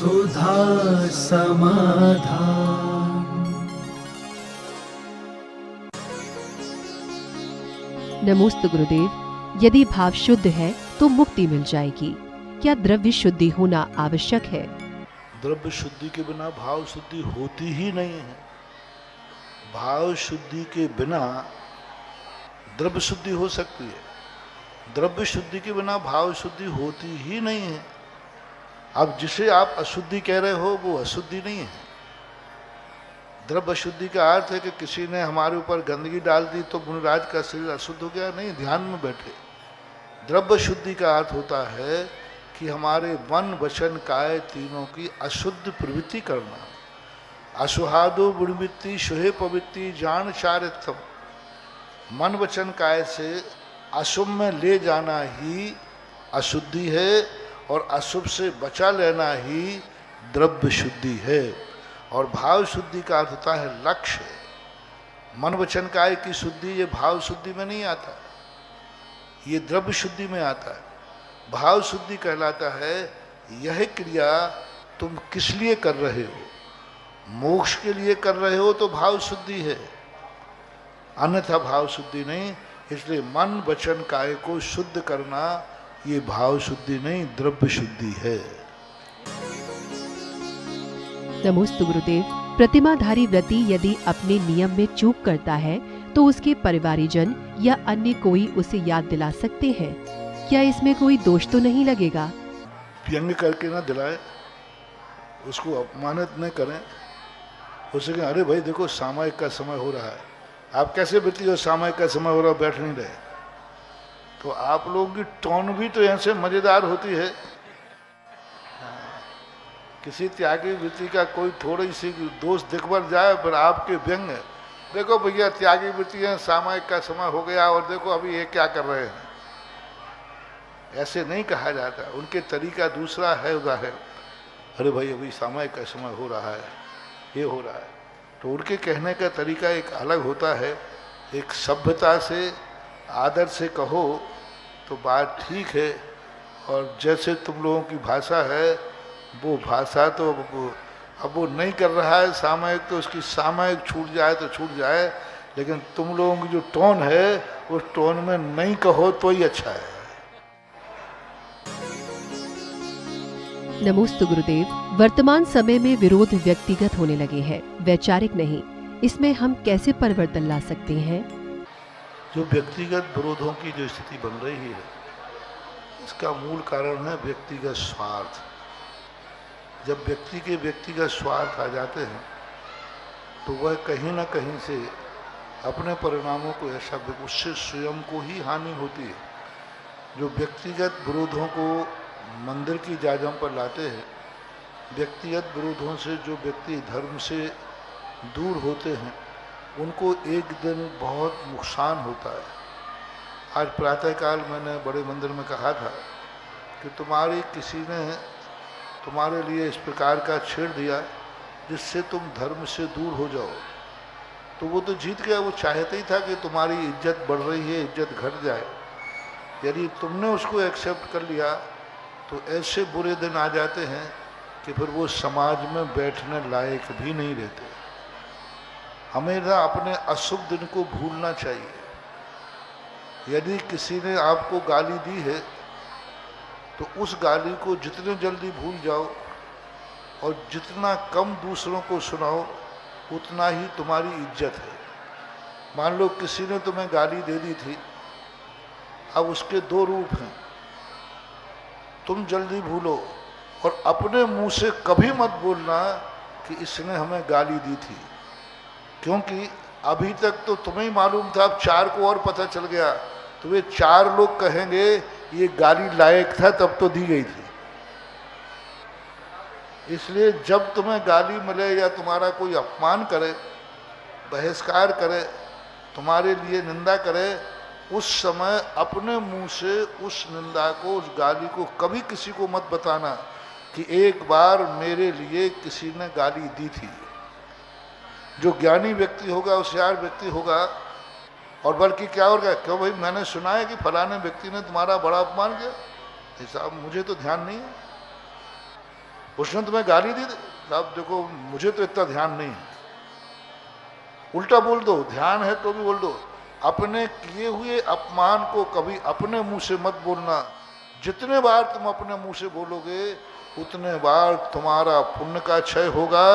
सुधा समाधान। नमोस्तु गुरुदेव। यदि भाव शुद्ध है तो मुक्ति मिल जाएगी। क्या द्रव्य शुद्धि होना आवश्यक है? द्रव्य शुद्धि के बिना भाव शुद्धि होती ही नहीं है। भाव शुद्धि के बिना द्रव्य शुद्धि हो सकती है, द्रव्य शुद्धि के बिना भाव शुद्धि होती ही नहीं है। अब जिसे आप अशुद्धि कह रहे हो वो अशुद्धि नहीं है। द्रव्य शुद्धि का अर्थ है कि किसी ने हमारे ऊपर गंदगी डाल दी तो मुनिराज का शरीर अशुद्ध हो गया, नहीं, ध्यान में बैठे। द्रव्य शुद्धि का अर्थ होता है कि हमारे मन वचन काया तीनों की अशुद्ध प्रवृत्ति करना। असुहादो गुणवृत्ति शुहे पवित्ति जान चारित्रम। मन वचन काय से अशुभ में ले जाना ही अशुद्धि है और अशुभ से बचा लेना ही द्रव्य शुद्धि है। और भाव शुद्धि का अर्थ होता है लक्ष्य। मन वचन काय की शुद्धि ये भाव शुद्धि में नहीं आता, ये द्रव्य शुद्धि में आता है। भाव शुद्धि कहलाता है यह क्रिया तुम किस लिए कर रहे हो, मोक्ष के लिए कर रहे हो तो भाव शुद्धि है, अन्यथा भाव शुद्धि नहीं। इसलिए मन वचन काय को शुद्ध करना ये भाव शुद्धि नहीं, द्रव्य शुद्धि है। नमोस्तु गुरुदेव। प्रतिमाधारी व्रती यदि अपने नियम में चूक करता है तो उसके परिवारीजन या अन्य कोई उसे याद दिला सकते हैं। क्या इसमें कोई दोष तो नहीं लगेगा? व्यंग करके ना दिलाए, उसको अपमानित न करें। उसे कहें अरे भाई देखो सामायिक का समय हो रहा है, आप कैसे बेटी हो, सामायिक का समय हो रहा है, बैठ नहीं रहे। तो आप लोगों की टोन भी तो ऐसे मजेदार होती है। किसी त्यागी वृत्ति का कोई थोड़ी सी दोष दिखबर जाए पर आपके व्यंग, देखो भैया त्यागी वृत्ति है, सामायिक का समय हो गया और देखो अभी ये क्या कर रहे हैं, ऐसे नहीं कहा जाता। उनके तरीका दूसरा है। उदाहरण, अरे भाई अभी सामायिक का समय हो रहा है, ये हो रहा है। तो उनके कहने का तरीका एक अलग होता है। एक सभ्यता से आदर से कहो तो बात ठीक है, और जैसे तुम लोगों की भाषा है वो भाषा तो अब वो नहीं कर रहा है सामायिक, तो उसकी सामायिक छूट जाए तो छूट जाए, लेकिन तुम लोगों की जो टोन है उस टोन में नहीं कहो तो ही अच्छा है। नमोस्तु गुरुदेव। वर्तमान समय में विरोध व्यक्तिगत होने लगे हैं, वैचारिक नहीं। इसमें हम कैसे परिवर्तन ला सकते हैं? जो व्यक्तिगत विरोधों की जो स्थिति बन रही है, इसका मूल कारण है व्यक्तिगत स्वार्थ। जब व्यक्ति के व्यक्तिगत स्वार्थ आ जाते हैं तो वह कहीं ना कहीं से अपने परिणामों को ऐसा, उससे स्वयं को ही हानि होती है। जो व्यक्तिगत विरोधों को मंदिर की जाजम पर लाते हैं, व्यक्तिगत विरोधों से जो व्यक्ति धर्म से दूर होते हैं उनको एक दिन बहुत नुकसान होता है। आज प्रातःकाल मैंने बड़े मंदिर में कहा था कि तुम्हारी किसी ने तुम्हारे लिए इस प्रकार का छेड़ दिया जिससे तुम धर्म से दूर हो जाओ, तो वो तो जीत गया। वो चाहता ही था कि तुम्हारी इज्जत बढ़ रही है, इज्जत घट जाए। यदि तुमने उसको एक्सेप्ट कर लिया तो ऐसे बुरे दिन आ जाते हैं कि फिर वो समाज में बैठने लायक भी नहीं रहते। हमेशा अपने अशुभ दिन को भूलना चाहिए। यदि किसी ने आपको गाली दी है तो उस गाली को जितने जल्दी भूल जाओ और जितना कम दूसरों को सुनाओ उतना ही तुम्हारी इज्जत है। मान लो किसी ने तुम्हें गाली दे दी थी, अब उसके दो रूप हैं। तुम जल्दी भूलो और अपने मुंह से कभी मत बोलना कि इसने हमें गाली दी थी, क्योंकि अभी तक तो तुम्हें ही मालूम था, अब चार को और पता चल गया तो वे चार लोग कहेंगे ये गाली लायक था तब तो दी गई थी। इसलिए जब तुम्हें गाली मिले या तुम्हारा कोई अपमान करे, बहिष्कार करे, तुम्हारे लिए निंदा करे, उस समय अपने मुंह से उस निंदा को, उस गाली को कभी किसी को मत बताना कि एक बार मेरे लिए किसी ने गाली दी थी। जो ज्ञानी व्यक्ति होगा, होशियार व्यक्ति होगा, और बल्कि क्या होगा, क्यों भाई मैंने सुना है कि फलाने व्यक्ति ने तुम्हारा बड़ा अपमान किया, ऐसा मुझे तो ध्यान नहीं है। उसने तुम्हें गाली दी, साहब देखो मुझे तो इतना ध्यान नहीं है, उल्टा बोल दो, ध्यान है तो भी बोल दो। अपने किए हुए अपमान को कभी अपने मुंह से मत बोलना। जितने बार तुम अपने मुंह से बोलोगे उतने बार तुम्हारा पुण्य का क्षय होगा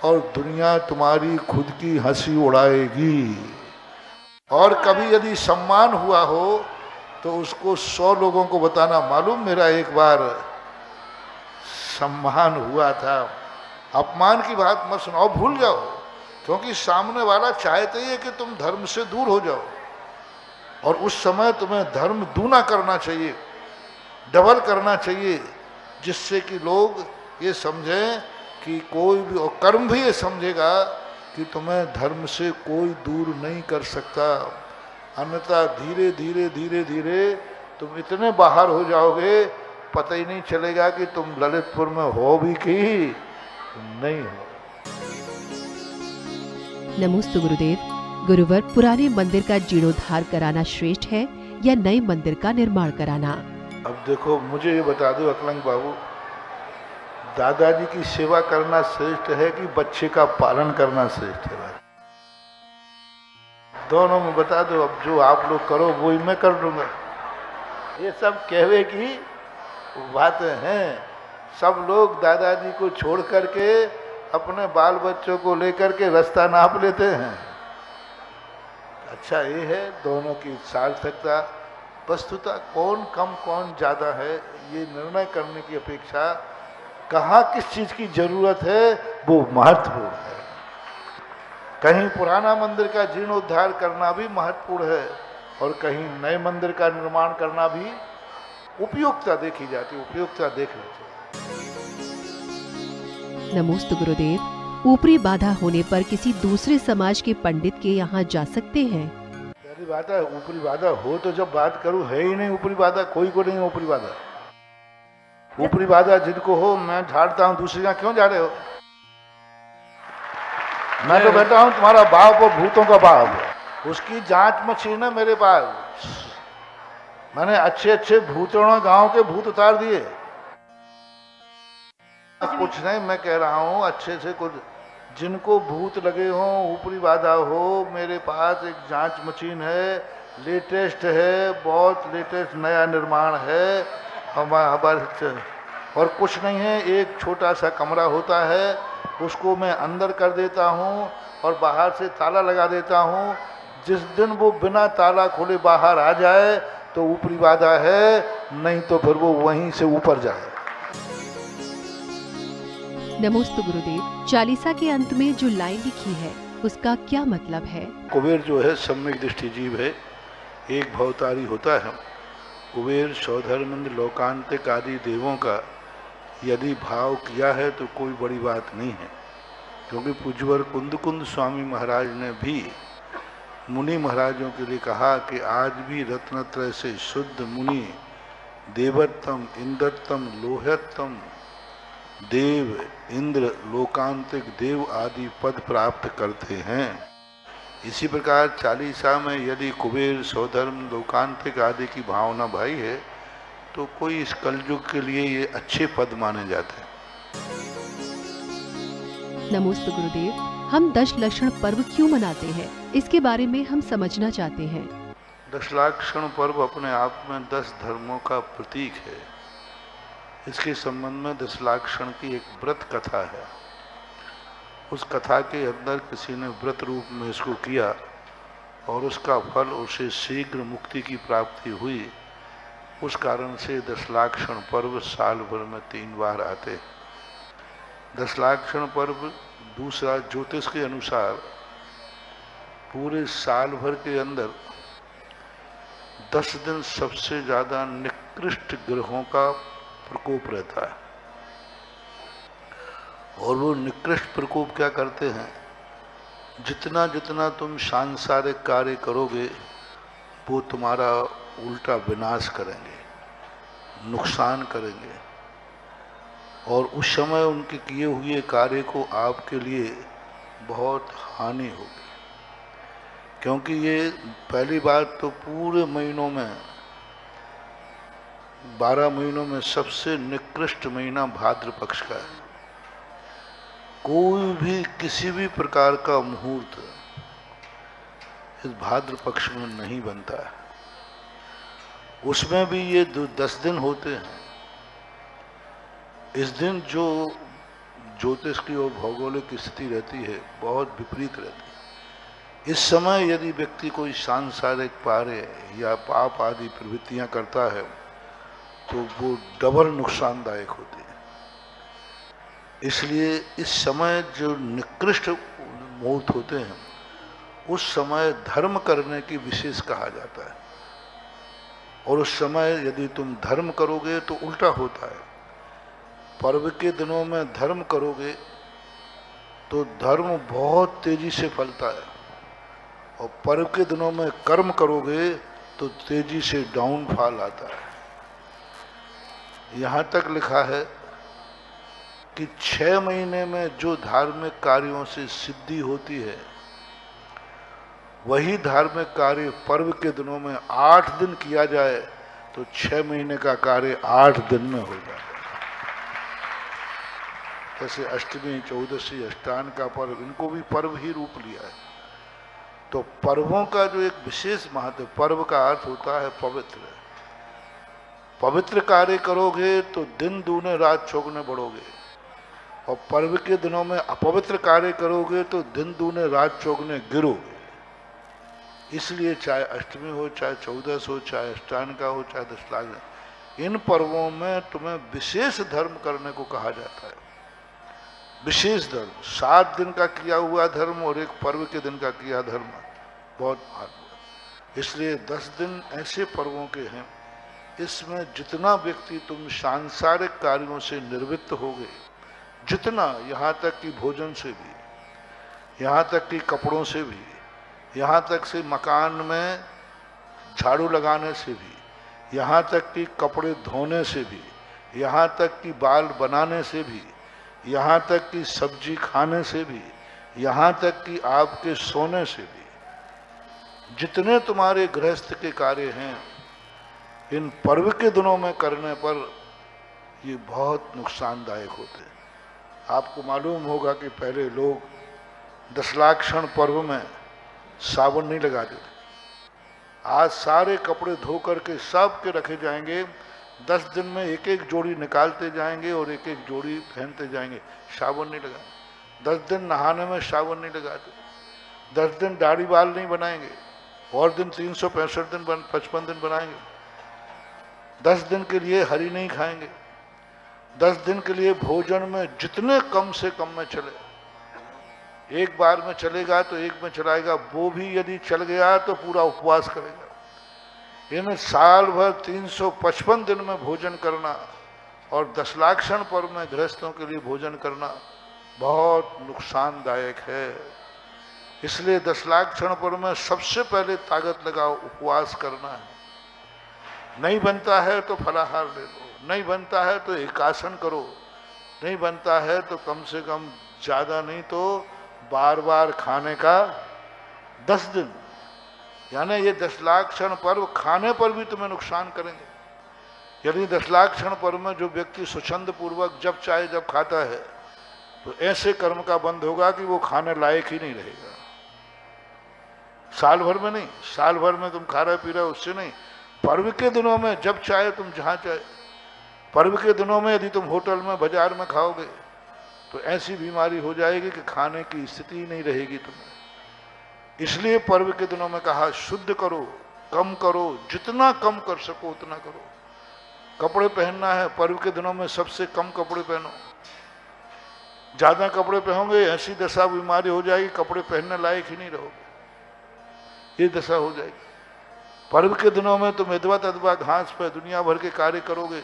और दुनिया तुम्हारी खुद की हंसी उड़ाएगी। और कभी यदि सम्मान हुआ हो तो उसको 100 लोगों को बताना, मालूम मेरा एक बार सम्मान हुआ था। अपमान की बात मत सुनाओ, भूल जाओ, क्योंकि सामने वाला चाहते ही है कि तुम धर्म से दूर हो जाओ। और उस समय तुम्हें धर्म दूना करना चाहिए, डबल करना चाहिए, जिससे कि लोग ये समझें कि कोई भी, और कर्म भी ये समझेगा कि तुम्हें धर्म से कोई दूर नहीं कर सकता। अन्यथा धीरे धीरे धीरे धीरे तुम इतने बाहर हो जाओगे, पता ही नहीं चलेगा कि तुम ललितपुर में हो भी कि नहीं हो। नमोस्तु गुरुदेव। गुरुवर, पुराने मंदिर का जीर्णोद्धार कराना श्रेष्ठ है या नए मंदिर का निर्माण कराना? अब देखो, मुझे ये बता दो अकलंग बाबू, दादाजी की सेवा करना श्रेष्ठ है कि बच्चे का पालन करना श्रेष्ठ है? दोनों में बता दो। अब जो आप लोग करो वो ही मैं कर लूंगा। ये सब कहवे की बातें हैं। सब लोग दादाजी को छोड़ करके अपने बाल बच्चों को लेकर के रास्ता नाप लेते हैं। अच्छा ये है दोनों की सार्थकता। वस्तुतः कौन कम कौन ज़्यादा है ये निर्णय करने की अपेक्षा कहाँ किस चीज़ की जरूरत है वो महत्वपूर्ण है। कहीं पुराना मंदिर का जीर्णोद्धार करना भी महत्वपूर्ण है और कहीं नए मंदिर का निर्माण करना भी उपयुक्तता देखी जाती है, उपयुक्तता देख लेते। नमोस्तु गुरुदेव। ऊपरी बाधा होने पर किसी दूसरे समाज के पंडित के यहाँ जा सकते हैं? पहली बात है, ऊपरी बाधा हो तो जब बात करूं, है ही नहीं ऊपरी बाधा, कोई को नहीं ऊपरी बाधा। ऊपरी बाधा जिनको हो मैं झाड़ता हूं, दूसरी का क्यों झाड़े हो? मैं तो कहता हूं तुम्हारा बाप और भूतों का बाप, उसकी जांच मशीन है मेरे पास। मैंने अच्छे अच्छे भूतों गांव के भूत उतार दिए। कुछ नहीं, मैं कह रहा हूँ अच्छे से कुछ जिनको भूत लगे हो, ऊपरी बाधा हो, मेरे पास एक जांच मशीन है, लेटेस्ट है, बहुत लेटेस्ट नया निर्माण है हमारे। और कुछ नहीं है, एक छोटा सा कमरा होता है, उसको मैं अंदर कर देता हूँ और बाहर से ताला लगा देता हूँ। जिस दिन वो बिना ताला खोले बाहर आ जाए तो ऊपरी बाधा है, नहीं तो फिर वो वहीं से ऊपर जाए। नमोस्तु गुरुदेव। चालीसा के अंत में जो लाइन लिखी है उसका क्या मतलब है? कुबेर जो है सम्यक दृष्टि जीव है, एक भवतारी होता है। कुबेर सौधर्मंद लोकांतिक आदि देवों का यदि भाव किया है तो कोई बड़ी बात नहीं है, क्योंकि पूज्यवर कुंद स्वामी महाराज ने भी मुनि महाराजों के लिए कहा कि आज भी रत्नत्रय से शुद्ध मुनि देवत्तम इंद्रत्तम लोहत्तम देव इंद्र लोकांतिक देव आदि पद प्राप्त करते हैं। इसी प्रकार चालीसा में यदि कुबेर सौधर्म लोकांतिक आदि की भावना भाई है तो कोई इस कलयुग के लिए ये अच्छे पद माने जाते हैं। नमोस्तु गुरुदेव। हम दशलक्षण पर्व क्यों मनाते हैं, इसके बारे में हम समझना चाहते हैं। दशलक्षण पर्व अपने आप में 10 धर्मों का प्रतीक है। इसके संबंध में दशलक्षण की एक व्रत कथा है। उस कथा के अंदर किसी ने व्रत रूप में इसको किया और उसका फल उसे शीघ्र मुक्ति की प्राप्ति हुई। उस कारण से दशलक्षण पर्व साल भर में 3 बार आते हैं। दशलक्षण पर्व दूसरा ज्योतिष के अनुसार पूरे साल भर के अंदर 10 दिन सबसे ज़्यादा निकृष्ट ग्रहों का प्रकोप रहता है। और वो निकृष्ट प्रकोप क्या करते हैं, जितना जितना तुम सांसारिक कार्य करोगे वो तुम्हारा उल्टा विनाश करेंगे, नुकसान करेंगे। और उस समय उनके किए हुए कार्य को आपके लिए बहुत हानि होगी, क्योंकि ये पहली बात तो पूरे महीनों में 12 महीनों में सबसे निकृष्ट महीना भाद्र पक्ष का है। कोई भी किसी भी प्रकार का मुहूर्त इस भाद्र पक्ष में नहीं बनता है। उसमें भी ये 10 दिन होते हैं। इस दिन जो ज्योतिष की और भौगोलिक स्थिति रहती है बहुत विपरीत रहती है। इस समय यदि व्यक्ति कोई सांसारिक कार्य या पाप आदि प्रवृत्तियां करता है तो वो डबल नुकसानदायक होती है। इसलिए इस समय जो निकृष्ट मुहूर्त होते हैं उस समय धर्म करने की विशेष कहा जाता है। और उस समय यदि तुम धर्म करोगे तो उल्टा होता है। पर्व के दिनों में धर्म करोगे तो धर्म बहुत तेजी से फलता है, और पर्व के दिनों में कर्म करोगे तो तेजी से डाउनफॉल आता है। यहाँ तक लिखा है कि 6 महीने में जो धार्मिक कार्यों से सिद्धि होती है वही धार्मिक कार्य पर्व के दिनों में 8 दिन किया जाए तो 6 महीने का कार्य 8 दिन में हो जाए। जैसे अष्टमी, चौदशी, अष्टान का पर्व, इनको भी पर्व ही रूप लिया है। तो पर्वों का जो एक विशेष महत्व, पर्व का अर्थ होता है पवित्र। पवित्र कार्य करोगे तो दिन दूने रात चौगुने बढ़ोगे, और पर्व के दिनों में अपवित्र कार्य करोगे तो दिन दूने रात चौगुने गिरोगे। इसलिए चाहे अष्टमी हो, चाहे चौदस हो, चाहे अष्टान का हो, चाहे दशलाग, इन पर्वों में तुम्हें विशेष धर्म करने को कहा जाता है। विशेष धर्म, 7 दिन का किया हुआ धर्म और एक पर्व के दिन का किया धर्म बहुत महत्व। इसलिए 10 दिन ऐसे पर्वों के हैं, इसमें जितना व्यक्ति तुम सांसारिक कार्यों से निवृत्त होगे, जितना, यहाँ तक कि भोजन से भी, यहाँ तक कि कपड़ों से भी, यहाँ तक से मकान में झाड़ू लगाने से भी, यहाँ तक कि कपड़े धोने से भी, यहाँ तक कि बाल बनाने से भी, यहाँ तक कि सब्जी खाने से भी, यहाँ तक कि आपके सोने से भी, जितने तुम्हारे गृहस्थ के कार्य हैं इन पर्व के दिनों में करने पर ये बहुत नुकसानदायक होते हैं। आपको मालूम होगा कि पहले लोग दशलाक्षण पर्व में साबुन नहीं लगाते थे। आज सारे कपड़े धो करके सब के रखे जाएंगे, 10 दिन में एक एक जोड़ी निकालते जाएंगे और एक एक जोड़ी पहनते जाएंगे, साबुन नहीं लगाएंगे। 10 दिन नहाने में साबुन नहीं लगाते, 10 दिन दाढ़ी बाल नहीं बनाएंगे, और दिन 365 दिन 55 दिन बनाएंगे। 10 दिन के लिए हरी नहीं खाएंगे, 10 दिन के लिए भोजन में जितने कम से कम में चले, एक बार में चलेगा तो एक में चलाएगा, वो भी यदि चल गया तो पूरा उपवास करेगा। इन साल भर 355 दिन में भोजन करना और दशलाक्षण पर्व में गृहस्थों के लिए भोजन करना बहुत नुकसानदायक है। इसलिए दशलाक्षण पर्व में सबसे पहले ताकत लगाओ, उपवास करना है। नहीं बनता है तो फलाहार ले लो, नहीं बनता है तो एकासन करो, नहीं बनता है तो कम से कम ज़्यादा नहीं तो बार बार खाने का 10 दिन, यानी ये दशलाक्षण पर्व खाने पर भी तुम्हें नुकसान करेंगे। यदि दशलाक्षण पर्व में जो व्यक्ति स्वच्छंद पूर्वक जब चाहे जब खाता है तो ऐसे कर्म का बंद होगा कि वो खाने लायक ही नहीं रहेगा। साल भर में नहीं, साल भर में तुम खा रहे पी रहे उससे नहीं, पर्व के दिनों में जब चाहे तुम जहाँ चाहे। पर्व के दिनों में यदि तुम होटल में बाजार में खाओगे तो ऐसी बीमारी हो जाएगी कि खाने की स्थिति ही नहीं रहेगी तुम्हें। इसलिए पर्व के दिनों में कहा शुद्ध करो, कम करो, जितना कम कर सको उतना करो। कपड़े पहनना है, पर्व के दिनों में सबसे कम कपड़े पहनो। ज्यादा कपड़े पहनोगे ऐसी दशा बीमारी हो जाएगी, कपड़े पहनने लायक ही नहीं रहोगे, ये दशा हो जाएगी। पर्व के दिनों में तुम अदवा तदवा घास पर दुनिया भर के कार्य करोगे,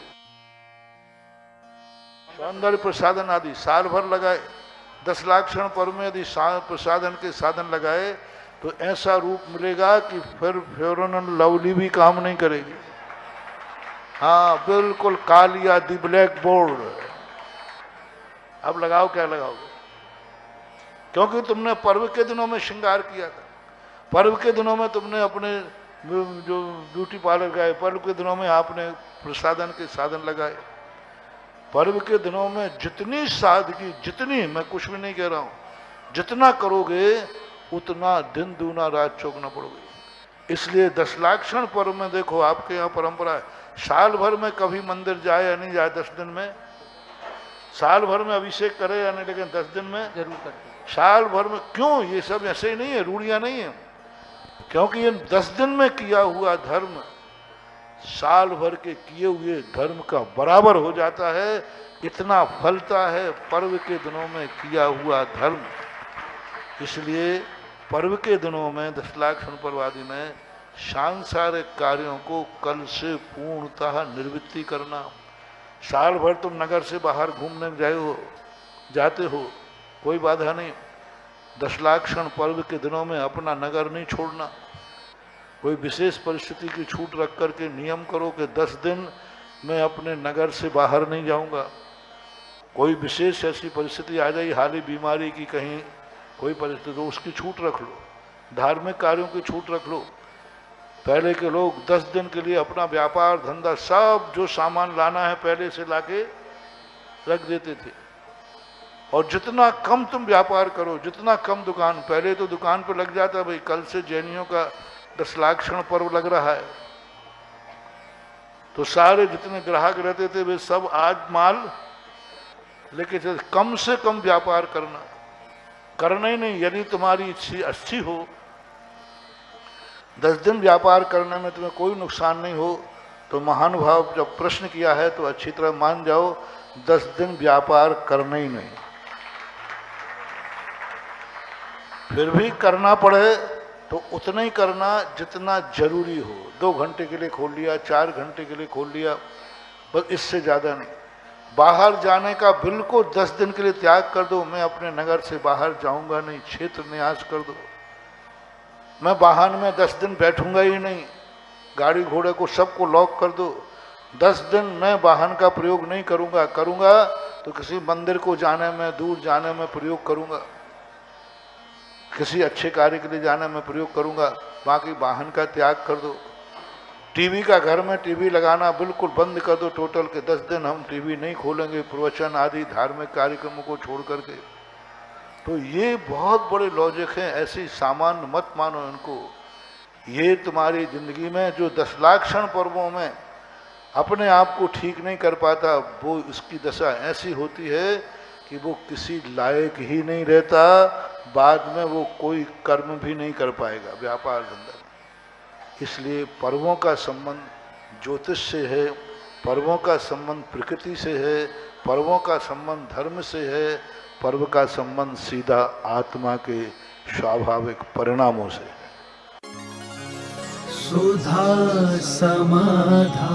सौंदर्य प्रसाधन आदि साल भर लगाए। दशलाक्षण पर्व में यदि प्रसाधन के साधन लगाए तो ऐसा रूप मिलेगा कि फिर फेयर एंड लवली भी काम नहीं करेगी। हाँ, बिल्कुल कालिया दी ब्लैक बोर्ड। अब लगाओ, क्या लगाओगे? क्योंकि तुमने पर्व के दिनों में श्रृंगार किया था, पर्व के दिनों में तुमने अपने जो ब्यूटी पार्लर गए, पर्व के दिनों में आपने प्रसाधन के साधन लगाए, पर्व के दिनों में जितनी सादगी, जितनी, मैं कुछ भी नहीं कह रहा हूं, जितना करोगे उतना दिन दूना रात चौगुना पड़ोगे। इसलिए दशलाक्षण पर्व में देखो, आपके यहाँ परंपरा है, साल भर में कभी मंदिर जाए या नहीं जाए, 10 दिन में, साल भर में अभिषेक करे या नहीं, लेकिन 10 दिन में जरूर करते। साल भर में। क्यों? ये सब ऐसे ही नहीं है, रूढ़ियां नहीं है, क्योंकि ये 10 दिन में किया हुआ धर्म साल भर के किए हुए धर्म का बराबर हो जाता है, इतना फलता है पर्व के दिनों में किया हुआ धर्म। इसलिए पर्व के दिनों में, दशलाक्षण पर्व आदि में, सांसारिक कार्यों को कल से पूर्णतः निवृत्ति करना। साल भर तुम नगर से बाहर घूमने जाते हो, कोई बाधा नहीं। दशलाक्षण पर्व के दिनों में अपना नगर नहीं छोड़ना। कोई विशेष परिस्थिति की छूट रख करके नियम करो कि 10 दिन मैं अपने नगर से बाहर नहीं जाऊंगा। कोई विशेष ऐसी परिस्थिति आ जाए, हाली बीमारी की, कहीं कोई परिस्थिति, तो उसकी छूट रख लो। धार्मिक कार्यों की छूट रख लो। पहले के लोग 10 दिन के लिए अपना व्यापार धंधा सब जो सामान लाना है पहले से लाके रख देते थे, और जितना कम तुम व्यापार करो, जितना कम दुकान, पहले तो दुकान पर लग जाता, भाई कल से जैनियों का दशलाक्षण पर्व लग रहा है, तो सारे जितने ग्राहक रहते थे वे सब आज माल लेके चले। कम से कम व्यापार करना ही नहीं। यदि तुम्हारी इच्छा अच्छी हो, 10 दिन व्यापार करने में तुम्हें कोई नुकसान नहीं हो, तो महानुभाव जब प्रश्न किया है तो अच्छी तरह मान जाओ, 10 दिन व्यापार करना ही नहीं। फिर भी करना पड़े तो उतना ही करना जितना जरूरी हो। 2 घंटे के लिए खोल लिया, 4 घंटे के लिए खोल लिया, बस, इससे ज़्यादा नहीं। बाहर जाने का बिल्कुल 10 दिन के लिए त्याग कर दो। मैं अपने नगर से बाहर जाऊंगा नहीं, क्षेत्र न्यास कर दो। मैं वाहन में 10 दिन बैठूंगा ही नहीं, गाड़ी घोड़े को सबको लॉक कर दो। 10 दिन मैं वाहन का प्रयोग नहीं करूंगा तो किसी मंदिर को जाने में, दूर जाने में प्रयोग करूंगा, किसी अच्छे कार्य के लिए जाने में प्रयोग करूंगा। बाकी वाहन का त्याग कर दो। टीवी का, घर में टीवी लगाना बिल्कुल बंद कर दो टोटल के 10 दिन हम टीवी नहीं खोलेंगे, प्रवचन आदि धार्मिक कार्यक्रमों को छोड़ करके। तो ये बहुत बड़े लॉजिक हैं, ऐसी सामान्य मत मानो इनको। ये तुम्हारी जिंदगी में जो दशलाक्षण पर्वों में अपने आप को ठीक नहीं कर पाता, वो इसकी दशा ऐसी होती है कि वो किसी लायक ही नहीं रहता, बाद में वो कोई कर्म भी नहीं कर पाएगा, व्यापार धंधा। इसलिए पर्वों का संबंध ज्योतिष से है, पर्वों का संबंध प्रकृति से है, पर्वों का संबंध धर्म से है, पर्व का संबंध सीधा आत्मा के स्वाभाविक परिणामों से है। सुधा समाधा